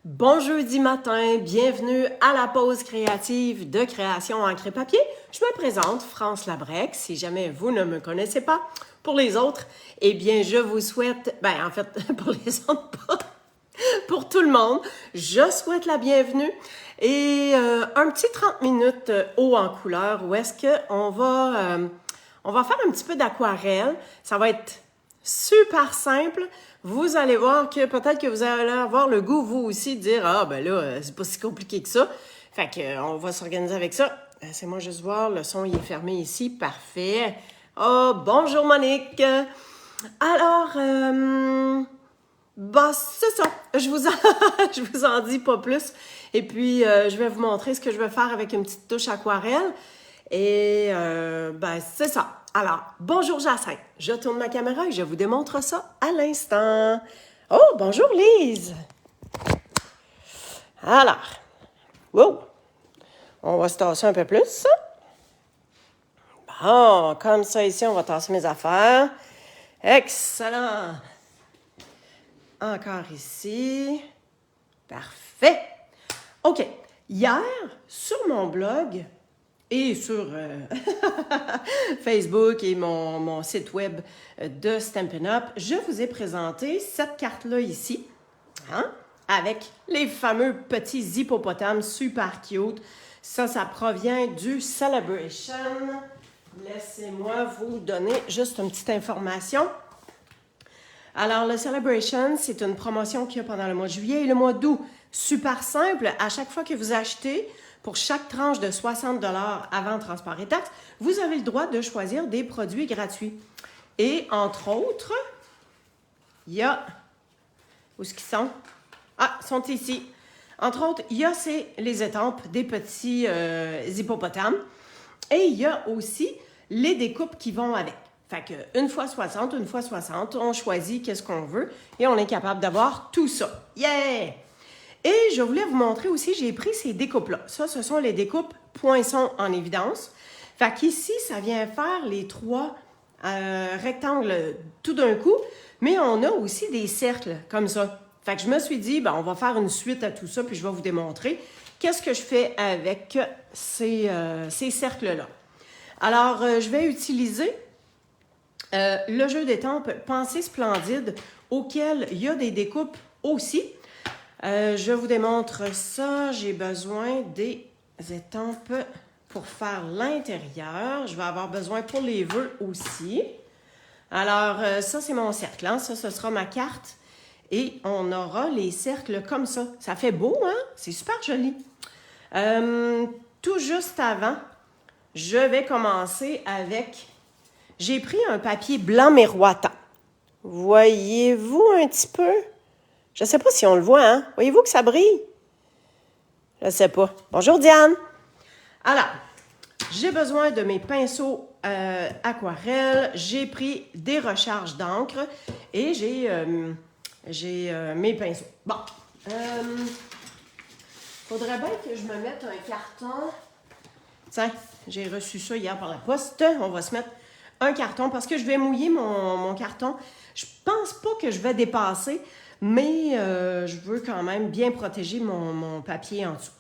Bon jeudi matin, bienvenue à la pause créative de création encre et papier. Je me présente, France Labrec, si jamais vous ne me connaissez pas. Pour les autres, eh bien, je vous souhaite, en fait, pour les autres, pas, pour tout le monde, je souhaite la bienvenue et un petit 30 minutes haut en couleur où est-ce qu'on va faire un petit peu d'aquarelle. Ça va être super simple. Vous allez voir que peut-être que vous allez avoir le goût, vous aussi, de dire « Ah, ben là, c'est pas si compliqué que ça. » Fait que on va s'organiser avec ça. Laissez-moi juste voir, le son, il est fermé ici. Parfait. Oh, bonjour Monique. Alors, c'est ça. Je vous en dis pas plus. Et puis, je vais vous montrer ce que je vais faire avec une petite touche aquarelle. Et, c'est ça. Alors, bonjour Jacinthe. Je tourne ma caméra et je vous démontre ça à l'instant. Oh, bonjour Lise. Alors, wow. On va se tasser un peu plus. Bon, comme ça ici, on va tasser mes affaires. Excellent. Encore ici. Parfait. OK. Hier, sur mon blog et sur Facebook et mon site web de Stampin' Up, je vous ai présenté cette carte-là ici, avec les fameux petits hippopotames super cute. Ça provient du Celebration. Laissez-moi vous donner juste une petite information. Alors, le Celebration, c'est une promotion qu'il y a pendant le mois de juillet et le mois d'août. Super simple. À chaque fois que vous achetez, pour chaque tranche de 60 $ avant transport et taxes, vous avez le droit de choisir des produits gratuits. Et entre autres, il y a... Où est-ce qu'ils sont? Ah, ils sont ici. Entre autres, il y a les étampes des petits hippopotames. Et il y a aussi les découpes qui vont avec. Fait que une fois 60, on choisit qu'est-ce qu'on veut et on est capable d'avoir tout ça. Yeah! Et je voulais vous montrer aussi, j'ai pris ces découpes-là. Ça, ce sont les découpes poinçons en évidence. Fait qu'ici, ça vient faire les 3 rectangles tout d'un coup, mais on a aussi des cercles comme ça. Fait que je me suis dit, on va faire une suite à tout ça, puis je vais vous démontrer qu'est-ce que je fais avec ces cercles-là. Alors, je vais utiliser le jeu d'étampes Pensée Splendide, auquel il y a des découpes aussi. Je vous démontre ça. J'ai besoin des étampes pour faire l'intérieur. Je vais avoir besoin pour les vœux aussi. Alors, ça, c'est mon cercle. Ça, ce sera ma carte. Et on aura les cercles comme ça. Ça fait beau, hein? C'est super joli. Tout juste avant, je vais commencer avec... J'ai pris un papier blanc miroitant. Voyez-vous un petit peu? Je ne sais pas si on le voit, hein? Voyez-vous que ça brille? Je ne sais pas. Bonjour, Diane! Alors, j'ai besoin de mes pinceaux aquarelles. J'ai pris des recharges d'encre et j'ai mes pinceaux. Bon. Faudrait bien que je me mette un carton. Tiens, j'ai reçu ça hier par la poste. On va se mettre un carton parce que je vais mouiller mon carton. Je pense pas que je vais dépasser, mais je veux quand même bien protéger mon papier en dessous.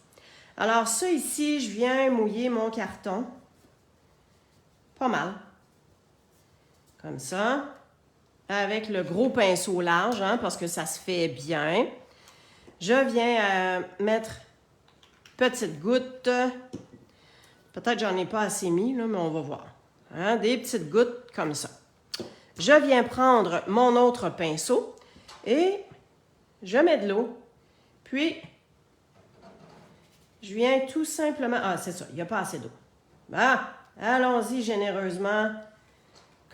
Alors ça ici, je viens mouiller mon carton. Pas mal. Comme ça. Avec le gros pinceau large, parce que ça se fait bien. Je viens mettre petite goutte. Peut-être j'en ai pas assez mis, là, mais on va voir. Des petites gouttes comme ça. Je viens prendre mon autre pinceau et je mets de l'eau. Puis, je viens tout simplement... Ah, c'est ça, il n'y a pas assez d'eau. Allons-y généreusement.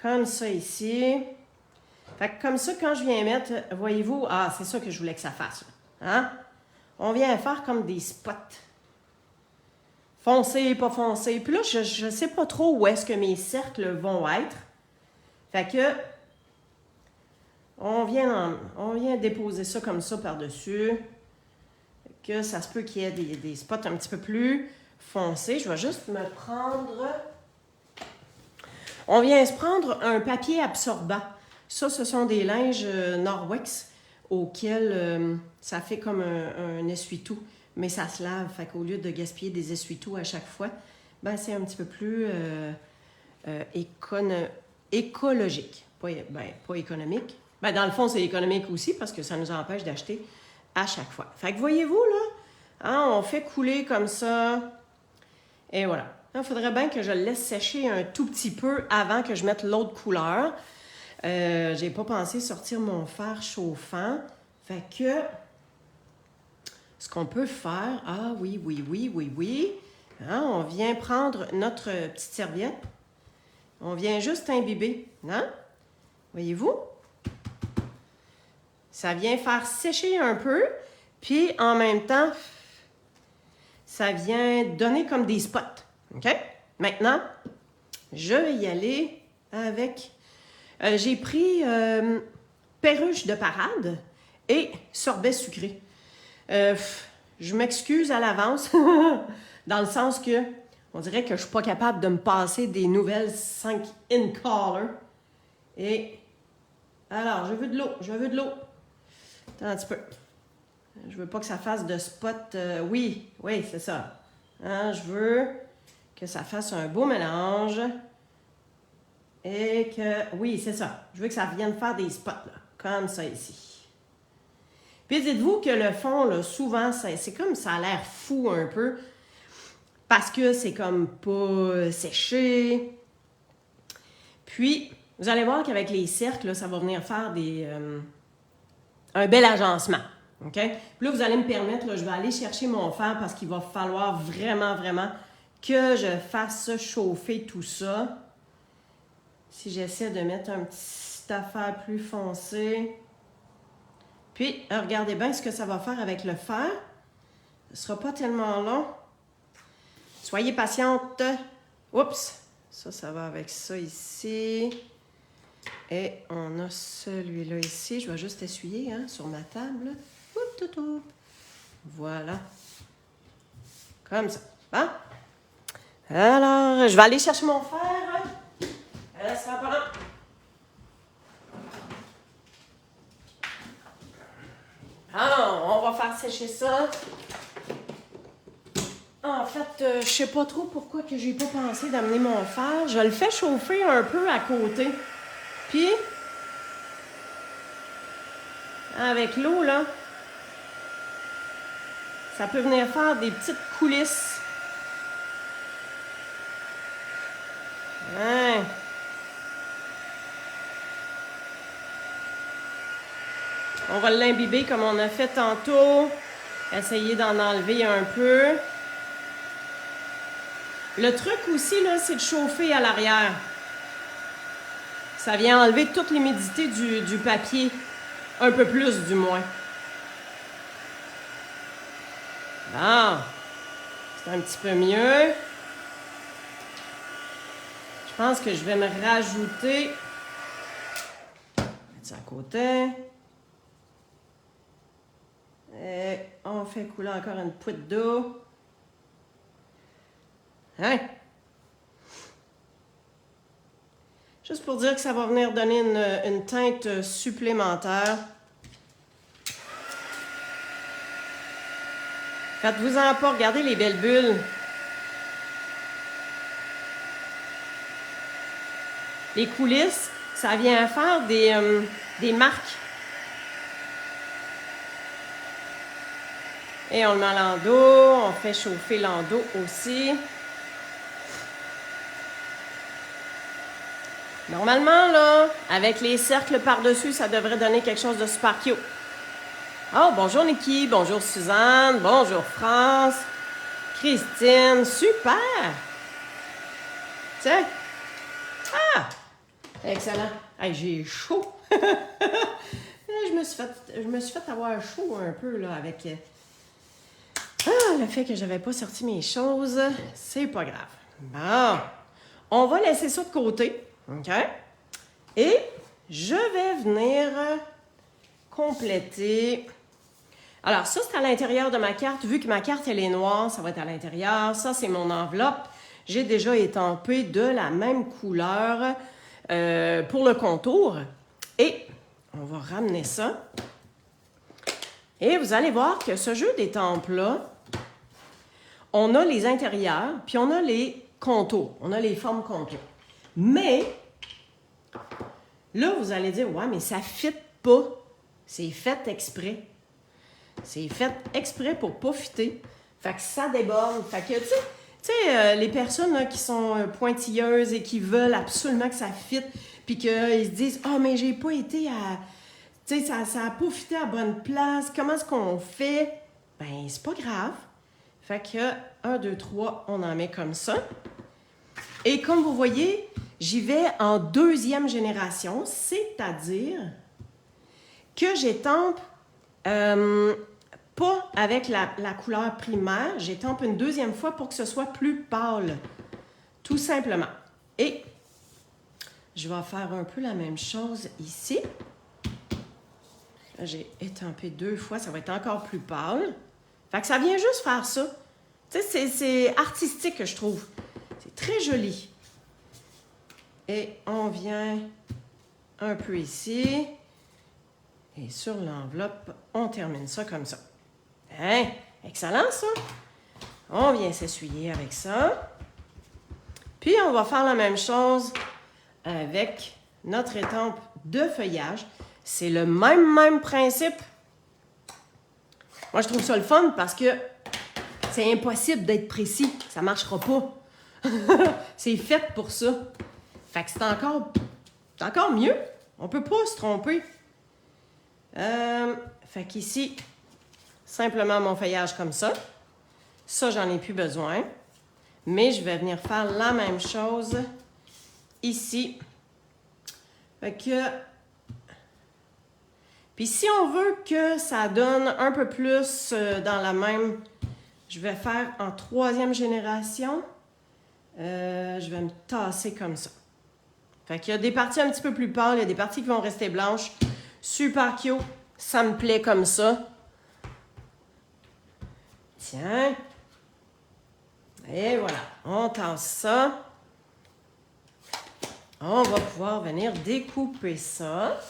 Comme ça ici. Fait que comme ça, quand je viens mettre, voyez-vous, c'est ça que je voulais que ça fasse. On vient faire comme des spots. Foncé, pas foncé. Puis là, je ne sais pas trop où est-ce que mes cercles vont être. Fait que, on vient déposer ça comme ça par-dessus. Que ça se peut qu'il y ait des spots un petit peu plus foncés. Je vais juste me prendre... On vient se prendre un papier absorbant. Ça, ce sont des linges Norwex auquel ça fait comme un essuie-tout, mais ça se lave. Fait qu'au lieu de gaspiller des essuie-tout à chaque fois, ben c'est un petit peu plus écologique. Pas économique. Ben, dans le fond, c'est économique aussi parce que ça nous empêche d'acheter à chaque fois. Fait que voyez-vous, là, hein, on fait couler comme ça. Et voilà. Il faudrait bien que je le laisse sécher un tout petit peu avant que je mette l'autre couleur. J'ai pas pensé sortir mon fer chauffant. Fait que, ce qu'on peut faire... Ah oui. Hein, on vient prendre notre petite serviette. On vient juste imbiber. Hein? Voyez-vous? Ça vient faire sécher un peu. Puis, en même temps, ça vient donner comme des spots. OK? Maintenant, je vais y aller avec... j'ai pris perruche de parade et sorbet sucré. Je m'excuse à l'avance, dans le sens que on dirait que je ne suis pas capable de me passer des nouvelles 5 in color. Et alors, je veux de l'eau. Attends un petit peu. Je veux pas que ça fasse de spot. Oui, c'est ça. Hein, je veux que ça fasse un beau mélange. Et que, oui, c'est ça. Je veux que ça vienne faire des spots, là, comme ça ici. Puis dites-vous que le fond, là, souvent, c'est comme ça a l'air fou un peu. Parce que c'est comme pas séché. Puis, vous allez voir qu'avec les cercles, là, ça va venir faire un bel agencement. OK? Puis là, vous allez me permettre, là, je vais aller chercher mon fer parce qu'il va falloir vraiment que je fasse chauffer tout ça. Si j'essaie de mettre un petit affaire plus foncé. Puis, regardez bien ce que ça va faire avec le fer. Ce ne sera pas tellement long. Soyez patiente. Oups! Ça va avec ça ici. Et on a celui-là ici. Je vais juste essuyer sur ma table. Voilà. Comme ça. Hein? Alors, je vais aller chercher mon fer. Ça sera pas long. Alors, on va faire sécher ça. En fait, je sais pas trop pourquoi que j'ai pas pensé d'amener mon fer. Je le fais chauffer un peu à côté. Puis, avec l'eau, là, ça peut venir faire des petites coulisses. Hein? On va l'imbiber comme on a fait tantôt. Essayer d'en enlever un peu. Le truc aussi, là, c'est de chauffer à l'arrière. Ça vient enlever toute l'humidité du papier. Un peu plus, du moins. Bon. C'est un petit peu mieux. Je pense que je vais me rajouter... Mettre ça à côté. Et on fait couler encore une poutre d'eau. Hein? Juste pour dire que ça va venir donner une teinte supplémentaire. Faites-vous-en pas, regardez les belles bulles. Les coulisses, ça vient faire des marques. Et on le met à l'endos, on fait chauffer l'endos aussi. Normalement, là, avec les cercles par-dessus, ça devrait donner quelque chose de super cute. Oh, bonjour Niki, bonjour Suzanne, bonjour France, Christine, super! Tiens! Ah! Excellent! Hey, j'ai chaud! je me suis fait avoir chaud un peu, là, avec... le fait que j'avais pas sorti mes choses, c'est pas grave. Bon, on va laisser ça de côté, OK? Et je vais venir compléter. Alors ça, c'est à l'intérieur de ma carte. Vu que ma carte, elle est noire, ça va être à l'intérieur. Ça, c'est mon enveloppe. J'ai déjà étampé de la même couleur pour le contour. Et on va ramener ça Et vous allez voir que ce jeu d'étampes-là, on a les intérieurs, puis on a les contours. On a les formes contours. Mais, là, vous allez dire, ouais, mais ça ne fit pas. C'est fait exprès. C'est fait exprès pour pas fitter. Fait que ça déborde. Fait que, tu sais, les personnes là, qui sont pointilleuses et qui veulent absolument que ça fitte, puis qu'ils se disent, ah, mais j'ai pas été à... Tu sais, ça n'a pas fité à la bonne place. Comment est-ce qu'on fait? Ben, c'est pas grave. Fait que 1, 2, 3, on en met comme ça. Et comme vous voyez, j'y vais en deuxième génération, c'est-à-dire que j'étampe pas avec la couleur primaire, j'étampe une deuxième fois pour que ce soit plus pâle, tout simplement. Et je vais faire un peu la même chose ici. J'ai étampé 2 fois, ça va être encore plus pâle. Fait que ça vient juste faire ça. Tu sais, c'est artistique, je trouve. C'est très joli. Et on vient un peu ici. Et sur l'enveloppe, on termine ça comme ça. Hein? Excellent, ça. On vient s'essuyer avec ça. Puis, on va faire la même chose avec notre étampe de feuillage. C'est le même principe. Moi, je trouve ça le fun parce que c'est impossible d'être précis. Ça ne marchera pas. C'est fait pour ça. Fait que c'est encore mieux. On ne peut pas se tromper. Fait qu'ici, simplement mon feuillage comme ça. Ça, j'en ai plus besoin. Mais je vais venir faire la même chose ici. Fait que... Puis si on veut que ça donne un peu plus dans la même... Je vais faire en 3e génération. Je vais me tasser comme ça. Fait qu'il y a des parties un petit peu plus pâles, il y a des parties qui vont rester blanches. Super cute. Ça me plaît comme ça. Tiens. Et voilà. On tasse ça. On va pouvoir venir découper ça.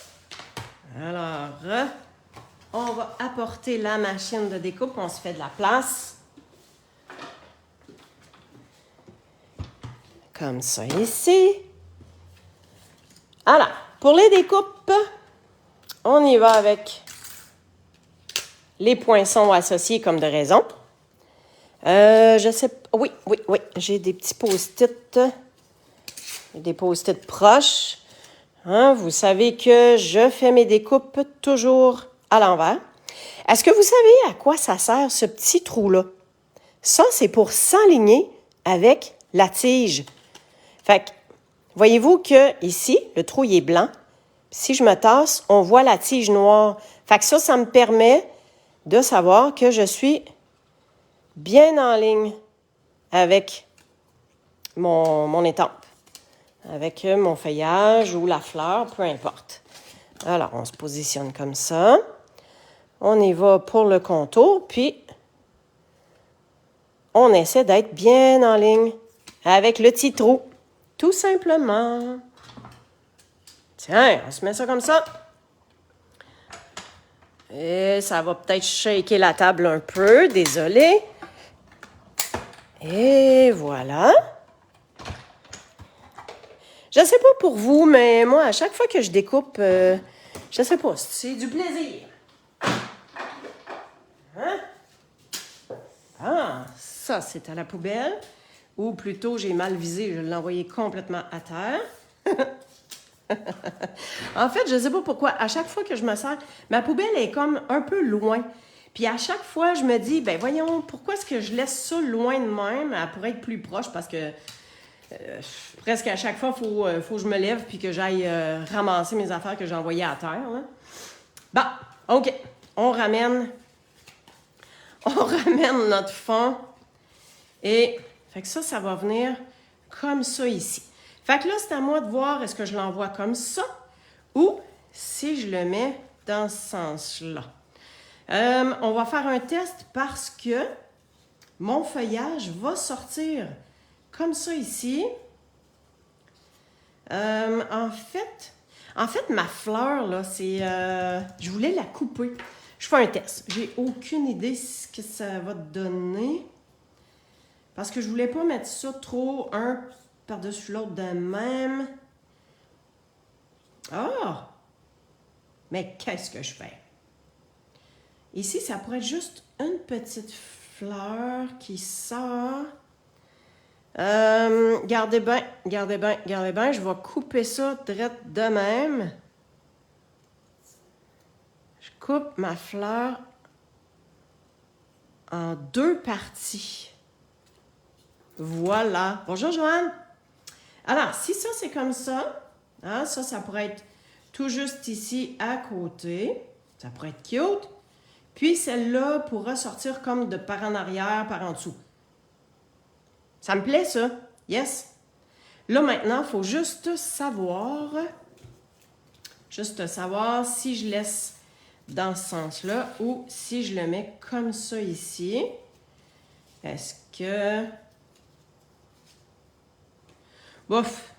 Alors, on va apporter la machine de découpe. On se fait de la place. Comme ça ici. Alors, pour les découpes, on y va avec les poinçons associés comme de raison. Je sais pas. Oui. J'ai des petits post-it. Des post-it proches. Hein, vous savez que je fais mes découpes toujours à l'envers. Est-ce que vous savez à quoi ça sert, ce petit trou-là? Ça, c'est pour s'enligner avec la tige. Fait que, voyez-vous que ici, le trou il est blanc. Si je me tasse, on voit la tige noire. Fait que ça me permet de savoir que je suis bien en ligne avec mon étampe. Avec mon feuillage ou la fleur, peu importe. Alors, on se positionne comme ça. On y va pour le contour, puis on essaie d'être bien en ligne avec le petit trou. Tout simplement. Tiens, on se met ça comme ça. Et ça va peut-être shaker la table un peu, désolé. Et voilà. Je ne sais pas pour vous, mais moi, à chaque fois que je découpe, je ne sais pas, c'est du plaisir. Hein? Ah, ça, c'est à la poubelle. Ou plutôt, j'ai mal visé, je l'ai envoyé complètement à terre. En fait, je ne sais pas pourquoi, à chaque fois que je me sers, ma poubelle est comme un peu loin. Puis à chaque fois, je me dis, ben voyons, pourquoi est-ce que je laisse ça loin de même? Elle pourrait être plus proche parce que presque à chaque fois, il faut que je me lève puis que j'aille ramasser mes affaires que j'ai envoyées à terre. Là. Bon, OK. On ramène notre fond. Et fait que ça va venir comme ça ici. Fait que là, c'est à moi de voir est-ce que je l'envoie comme ça ou si je le mets dans ce sens-là. On va faire un test parce que mon feuillage va sortir comme ça ici. En fait, ma fleur, là, c'est... je voulais la couper. Je fais un test. J'ai aucune idée ce que ça va donner. Parce que je voulais pas mettre ça trop un par-dessus l'autre de même. Ah! Mais qu'est-ce que je fais? Ici, ça pourrait être juste une petite fleur qui sort. Gardez bien, gardez bien, gardez bien. Je vais couper ça direct de même. Je coupe ma fleur en 2 parties. Voilà. Bonjour, Joanne. Alors, si ça, c'est comme ça, hein, ça pourrait être tout juste ici à côté. Ça pourrait être cute. Puis, celle-là pourra sortir comme de par en arrière, par en dessous. Ça me plaît, ça. Yes. Là, maintenant, il faut juste savoir si je laisse dans ce sens-là ou si je le mets comme ça ici. Est-ce que... Bof.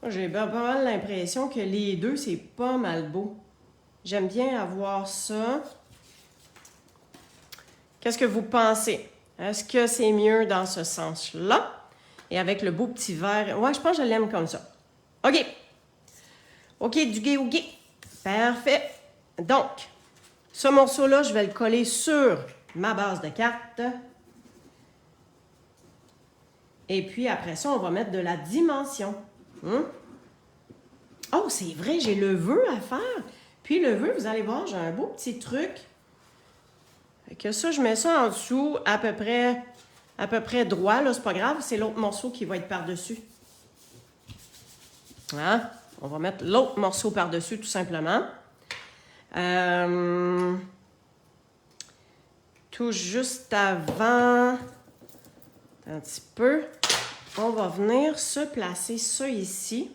Moi, j'ai pas mal l'impression que les deux, c'est pas mal beau. J'aime bien avoir ça. Qu'est-ce que vous pensez? Est-ce que c'est mieux dans ce sens-là? Et avec le beau petit vert. Ouais, je pense que je l'aime comme ça. OK. OK, du gay au gay. Parfait. Donc, ce morceau-là, je vais le coller sur ma base de cartes. Et puis, après ça, on va mettre de la dimension. Oh, c'est vrai, j'ai le vœu à faire. Puis, le vœu, vous allez voir, j'ai un beau petit truc. Fait que ça, je mets ça en dessous, à peu près droit, là, c'est pas grave, c'est l'autre morceau qui va être par-dessus. Hein? On va mettre l'autre morceau par-dessus, tout simplement. Tout juste avant, un petit peu, on va venir se placer ça ici,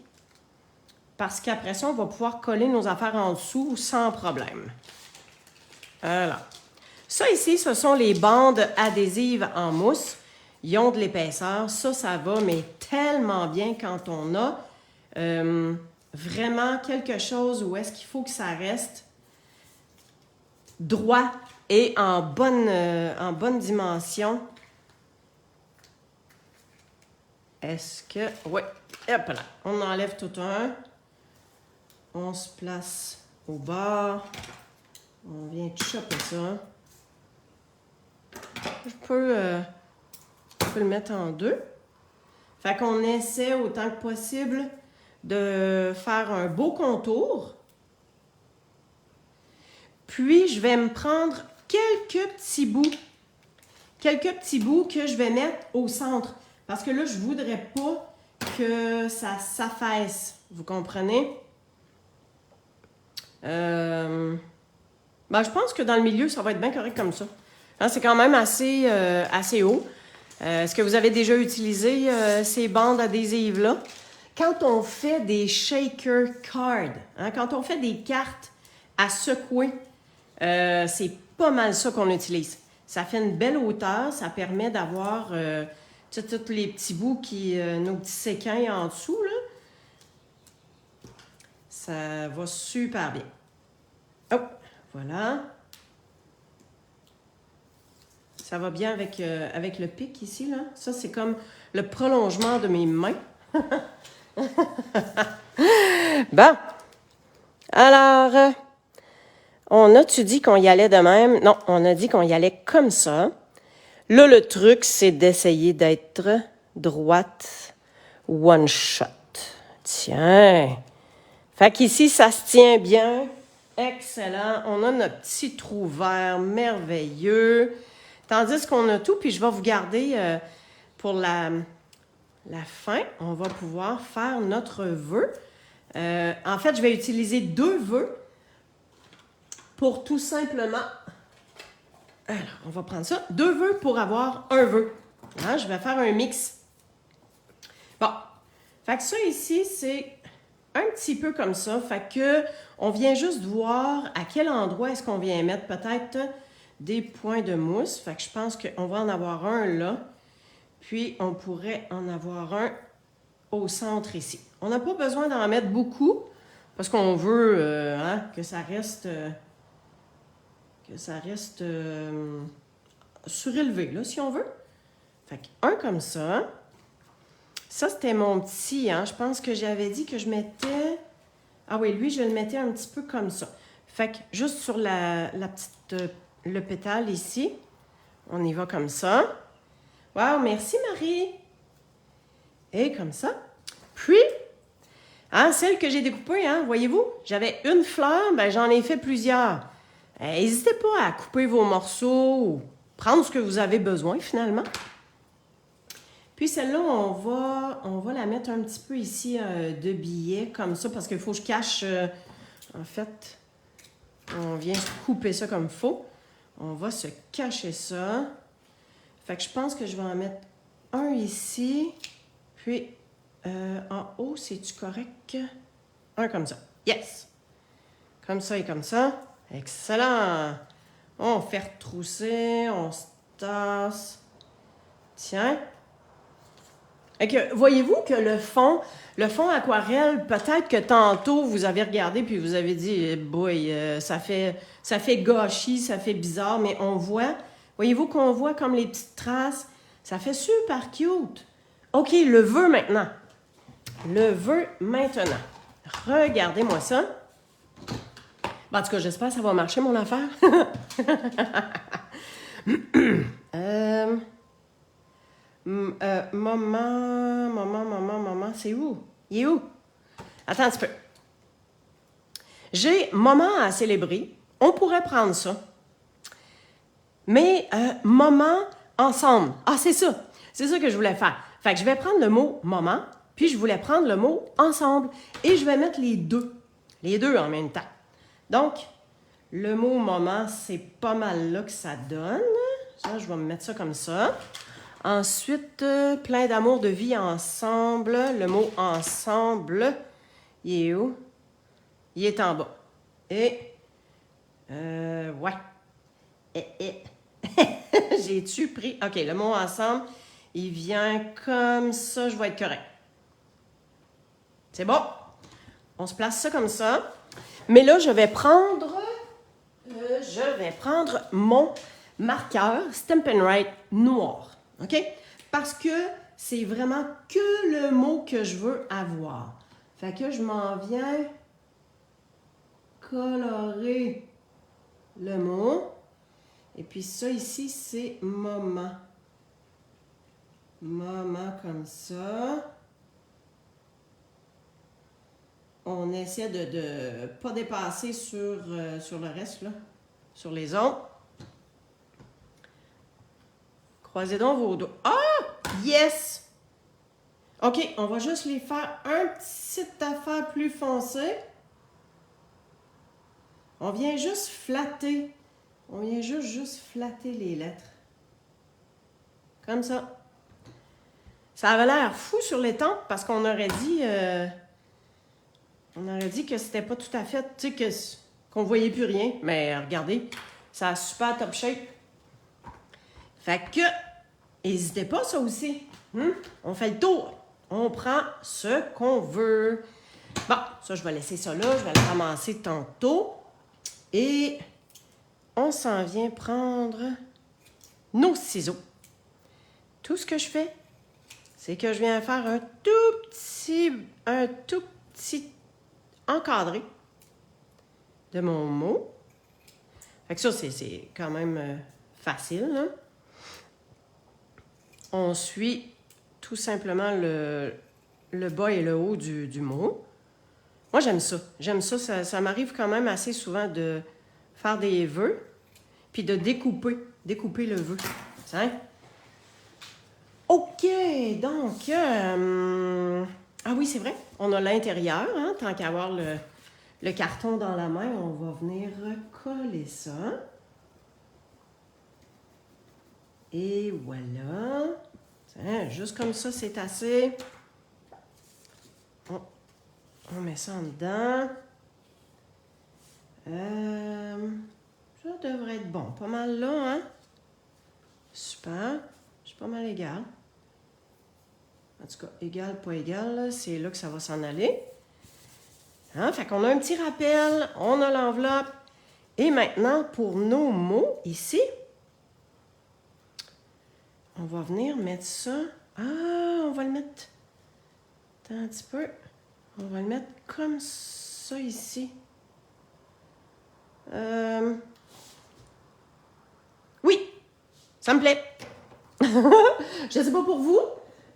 parce qu'après ça, on va pouvoir coller nos affaires en dessous sans problème. Voilà. Ça ici, ce sont les bandes adhésives en mousse. Ils ont de l'épaisseur. Ça va, mais tellement bien quand on a vraiment quelque chose où est-ce qu'il faut que ça reste droit et en bonne dimension. Est-ce que... Oui, hop là. On enlève tout un. On se place au bord. On vient chopper ça. Je peux le mettre en 2. Fait qu'on essaie autant que possible de faire un beau contour. Puis, je vais me prendre quelques petits bouts que je vais mettre au centre. Parce que là, je ne voudrais pas que ça s'affaisse. Vous comprenez? Je pense que dans le milieu, ça va être bien correct comme ça. Hein, c'est quand même assez haut. Est-ce que vous avez déjà utilisé ces bandes adhésives-là? Quand on fait des shaker cards, hein, quand on fait des cartes à secouer, c'est pas mal ça qu'on utilise. Ça fait une belle hauteur, ça permet d'avoir tous les petits bouts, nos petits séquins en dessous, là. Ça va super bien. Oh, voilà. Ça va bien avec le pic ici, là. Ça, c'est comme le prolongement de mes mains. Bon. Alors, on a-tu dit qu'on y allait de même? Non, on a dit qu'on y allait comme ça. Là, le truc, c'est d'essayer d'être droite one shot. Tiens. Fait qu'ici, ça se tient bien. Excellent. On a notre petit trou vert merveilleux. Tandis qu'on a tout, puis je vais vous garder pour la fin. On va pouvoir faire notre vœu. En fait, je vais utiliser 2 vœux pour tout simplement... Alors, on va prendre ça. 2 vœux pour avoir un vœu. Hein, je vais faire un mix. Bon. Fait que ça ici, c'est un petit peu comme ça. Fait que on vient juste voir à quel endroit est-ce qu'on vient mettre peut-être des points de mousse. Fait que je pense qu'on va en avoir un là. Puis, on pourrait en avoir un au centre ici. On n'a pas besoin d'en mettre beaucoup parce qu'on veut que ça reste que ça reste surélevé, là, si on veut. Fait qu'un comme ça. Ça, c'était mon petit, hein. Je pense que j'avais dit que je mettais... Ah oui, lui, je le mettais un petit peu comme ça. Fait que juste sur la petite... le pétale ici, on y va comme ça. Wow, merci Marie! Et comme ça. Puis, hein, celle que j'ai découpée, hein, voyez-vous, j'avais une fleur, ben j'en ai fait plusieurs. N'hésitez pas à couper vos morceaux ou prendre ce que vous avez besoin finalement. Puis celle-là, on va la mettre un petit peu ici de billets, comme ça, parce qu'il faut que je cache, en fait, on vient couper ça comme il faut. On va se cacher ça. Fait que je pense que je vais en mettre un ici, puis en haut, c'est-tu correct? Un comme ça. Yes! Comme ça et comme ça. Excellent! On fait retrousser, on se tasse. Tiens. Et que, voyez-vous que le fond aquarelle, peut-être que tantôt vous avez regardé puis vous avez dit, eh boy, ça fait gâchis, ça fait bizarre, mais on voit, voyez-vous qu'on voit comme les petites traces, ça fait super cute. OK, le vœu maintenant. Le vœu maintenant. Regardez-moi ça. Ben, en tout cas, j'espère que ça va marcher, mon affaire. Maman, c'est où? Il est où? Attends un petit peu. J'ai moment à célébrer. On pourrait prendre ça. Mais moment ensemble. Ah, c'est ça. C'est ça que je voulais faire. Fait que je vais prendre le mot moment, puis je voulais prendre le mot ensemble. Et je vais mettre les deux. Les deux en même temps. Donc, le mot moment, c'est pas mal là que ça donne. Ça, je vais me mettre ça comme ça. Ensuite, plein d'amour, de vie ensemble. Le mot ensemble, il est où? Il est en bas. Et, ouais. J'ai-tu pris? OK, le mot ensemble, il vient comme ça, je vais être correct. C'est bon? On se place ça comme ça. Mais là, je vais prendre mon marqueur Stampin' Write noir. OK? Parce que c'est vraiment que le mot que je veux avoir. Fait que je m'en viens colorer le mot. Et puis ça ici, c'est moment. Moment comme ça. On essaie de ne pas dépasser sur le reste, là, sur les autres. Croisez donc vos doigts. Ah! Yes! OK, on va juste les faire un petit affaire plus foncée. On vient juste flatter. On vient juste flatter les lettres. Comme ça. Ça avait l'air fou sur les tempes parce qu'on aurait dit... on aurait dit que c'était pas tout à fait... Tu sais, qu'on voyait plus rien. Mais regardez, ça a super top shape. Fait que... N'hésitez pas, ça aussi. On fait le tour. On prend ce qu'on veut. Bon, ça, je vais laisser ça là. Je vais le ramasser tantôt. Et on s'en vient prendre nos ciseaux. Tout ce que je fais, c'est que je viens faire un tout petit encadré de mon mot. Fait que ça, c'est quand même facile, hein? On suit tout simplement le bas et le haut du mot. Moi, j'aime ça. J'aime ça. Ça m'arrive quand même assez souvent de faire des vœux, puis de découper le vœu. Tiens. OK, donc... ah oui, c'est vrai. On a l'intérieur, hein, tant qu'à avoir le carton dans la main, on va venir coller ça. Et voilà. Tiens, juste comme ça, c'est assez. On met ça en dedans. Ça devrait être bon. Pas mal là, hein? Super. Je suis pas mal égal. En tout cas, égal, pas égal, c'est là que ça va s'en aller. Hein? Fait qu'on a un petit rappel, on a l'enveloppe. Et maintenant, pour nos mots, ici, on va venir mettre ça. Ah, on va le mettre. Attends un petit peu. On va le mettre comme ça ici. Oui, ça me plaît. Je ne sais pas pour vous,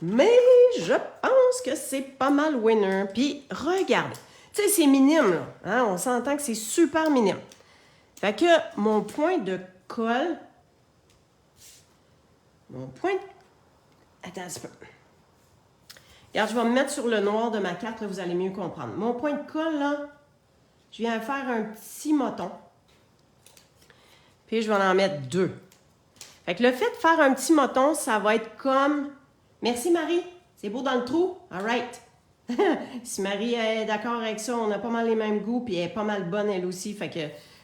mais je pense que c'est pas mal winner. Puis, regardez. Tu sais, c'est minime, là. Hein? On s'entend que c'est super minime. Fait que mon point de colle... Attends un petit peu. Regarde, je vais me mettre sur le noir de ma carte, là, vous allez mieux comprendre. Mon point de colle, là, je viens faire un petit moton. Puis, je vais en mettre 2. Fait que le fait de faire un petit moton, ça va être comme... Merci, Marie. C'est beau dans le trou? All right. Si Marie est d'accord avec ça, on a pas mal les mêmes goûts, puis elle est pas mal bonne, elle aussi. Fait que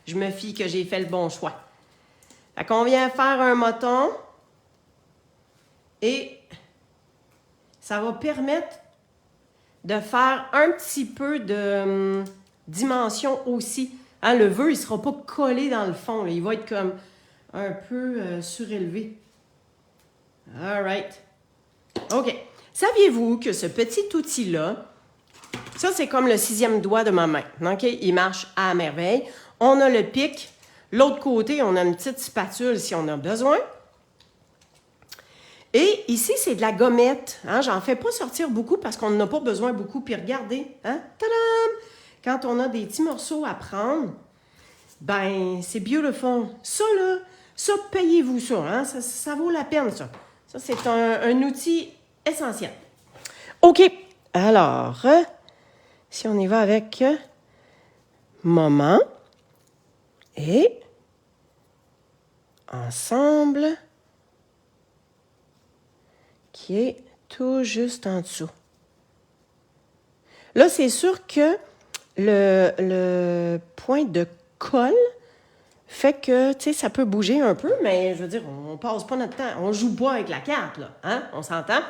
je me fie que j'ai fait le bon choix. Fait qu'on vient faire un moton. Et ça va permettre de faire un petit peu de dimension aussi. Hein, le vœu, il ne sera pas collé dans le fond. Là. Il va être comme un peu surélevé. All right. OK. Saviez-vous que ce petit outil-là, ça, c'est comme le 6e doigt de ma main. OK? Il marche à merveille. On a le pic. L'autre côté, on a une petite spatule si on a besoin. Et ici, c'est de la gommette. Hein? J'en fais pas sortir beaucoup parce qu'on n'en a pas besoin beaucoup. Puis regardez, hein? Tadam! Quand on a des petits morceaux à prendre, ben c'est beautiful. Ça, là, ça, payez-vous ça, hein? Ça vaut la peine, ça. Ça, c'est un outil essentiel. OK. Alors, si on y va avec moment et ensemble... qui est tout juste en dessous. Là, c'est sûr que le point de colle fait que, tu sais, ça peut bouger un peu, mais je veux dire, on passe pas notre temps. On joue pas avec la carte, là. Hein? On s'entend?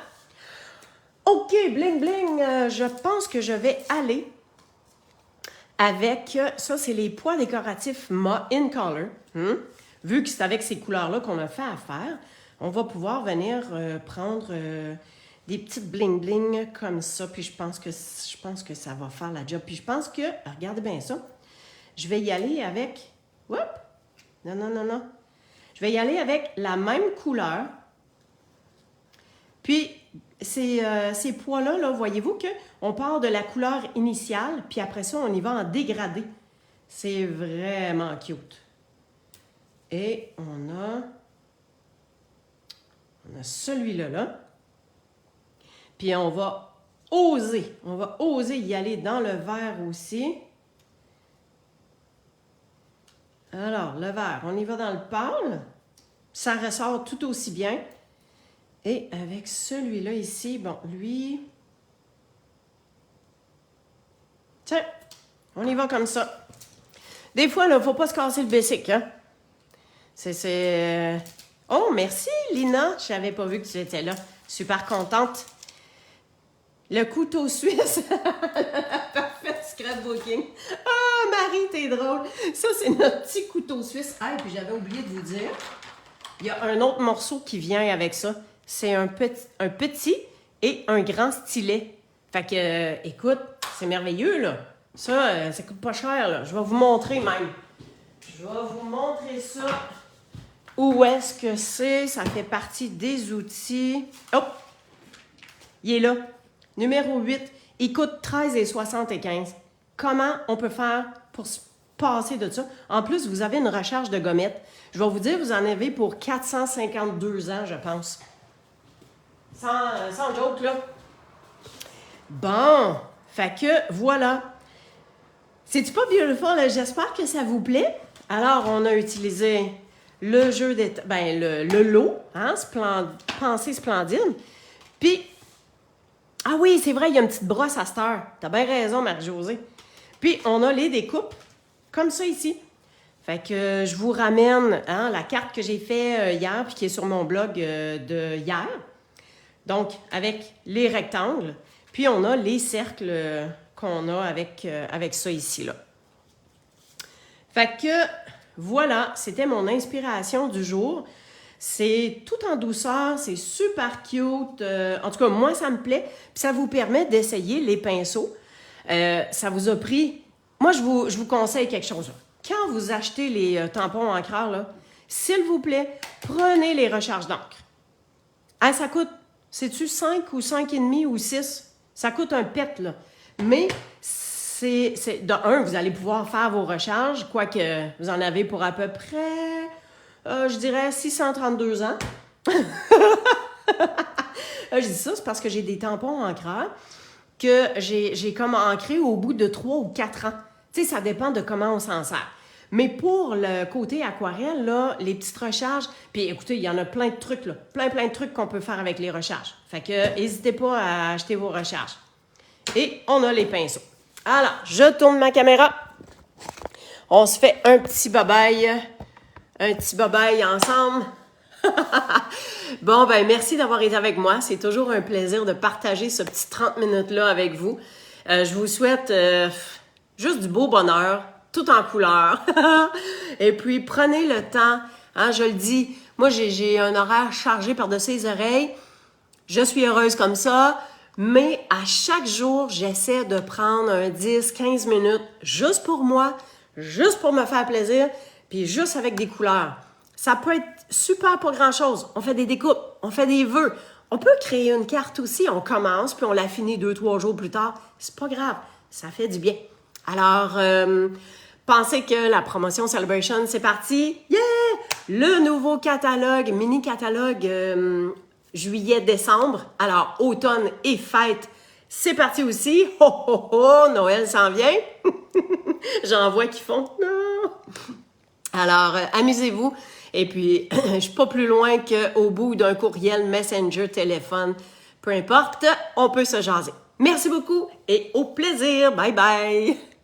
OK, bling bling, je pense que je vais aller avec, ça, c'est les pois décoratifs Ma In Color. Vu que c'est avec ces couleurs-là qu'on a fait affaire, on va pouvoir venir prendre des petites bling-bling comme ça. Puis je pense que ça va faire la job. Puis je pense que, regardez bien ça, je vais y aller avec... Oups! Non. Je vais y aller avec la même couleur. Puis ces pois-là, là, voyez-vous qu'on part de la couleur initiale, puis après ça, on y va en dégradé. C'est vraiment cute. Et on a celui-là, là. Puis on va oser y aller dans le vert aussi. Alors, le vert, on y va dans le pâle. Ça ressort tout aussi bien. Et avec celui-là ici, bon, lui... Tiens, on y va comme ça. Des fois, il ne faut pas se casser le basic, hein? C'est... Oh, merci, Lina. Je n'avais pas vu que tu étais là. Super contente. Le couteau suisse. Parfait scrapbooking. Ah, Marie, t'es drôle. Ça, c'est notre petit couteau suisse. Ah, et puis j'avais oublié de vous dire, il y a un autre morceau qui vient avec ça. C'est un petit et un grand stylet. Fait que, écoute, c'est merveilleux, là. Ça coûte pas cher, là. Je vais vous montrer même. Je vais vous montrer ça. Où est-ce que c'est? Ça fait partie des outils. Oh! Il est là. Numéro 8. Il coûte 13,75. Comment on peut faire pour se passer de ça? En plus, vous avez une recharge de gommettes. Je vais vous dire, vous en avez pour 452 ans, je pense. Sans joke, là. Bon. Fait que, voilà. C'est-tu pas beautiful? J'espère que ça vous plaît. Alors, on a utilisé le jeu le lot, hein, pensée splendide. Puis, ah oui, c'est vrai, il y a une petite brosse à cette heure. T'as bien raison, Marie-Josée. Puis, on a les découpes, comme ça ici. Fait que je vous ramène la carte que j'ai faite hier, puis qui est sur mon blog de hier. Donc, avec les rectangles. Puis, on a les cercles qu'on a avec ça ici, là. Fait que, voilà, c'était mon inspiration du jour. C'est tout en douceur, c'est super cute. En tout cas, moi, ça me plaît. Puis ça vous permet d'essayer les pinceaux. Ça vous a pris... Moi, je vous conseille quelque chose. Là. Quand vous achetez les tampons encreurs, là, s'il vous plaît, prenez les recharges d'encre. Ah, ça coûte, sais-tu, 5 ou 5,5 ou 6? Ça coûte un pet, là. Mais de un, vous allez pouvoir faire vos recharges, quoique vous en avez pour à peu près, je dirais, 632 ans. Je dis ça, c'est parce que j'ai des tampons encreurs que j'ai comme ancré au bout de 3 ou 4 ans. Tu sais, ça dépend de comment on s'en sert. Mais pour le côté aquarelle, là, les petites recharges, puis écoutez, il y en a plein de trucs, là, plein de trucs qu'on peut faire avec les recharges. Fait que n'hésitez pas à acheter vos recharges. Et on a les pinceaux. Alors, je tourne ma caméra. On se fait un petit bye-bye ensemble. Bon, ben merci d'avoir été avec moi. C'est toujours un plaisir de partager ce petit 30 minutes-là avec vous. Je vous souhaite juste du beau bonheur, tout en couleur. Et puis, prenez le temps. Hein, je le dis, moi, j'ai un horaire chargé par-dessus les oreilles. Je suis heureuse comme ça. Mais à chaque jour, j'essaie de prendre un 10-15 minutes juste pour moi, juste pour me faire plaisir, puis juste avec des couleurs. Ça peut être super pas grand-chose. On fait des découpes, on fait des vœux. On peut créer une carte aussi. On commence, puis on la finit 2-3 jours plus tard. C'est pas grave. Ça fait du bien. Alors, pensez que la promotion Celebration, c'est parti. Yeah! Le nouveau catalogue, mini-catalogue juillet-décembre. Alors, automne et fête, c'est parti aussi. Ho, ho, ho! Noël s'en vient. J'en vois qui font. Non! Alors, amusez-vous. Et puis, je suis pas plus loin qu'au bout d'un courriel, Messenger, téléphone, peu importe, on peut se jaser. Merci beaucoup et au plaisir. Bye bye!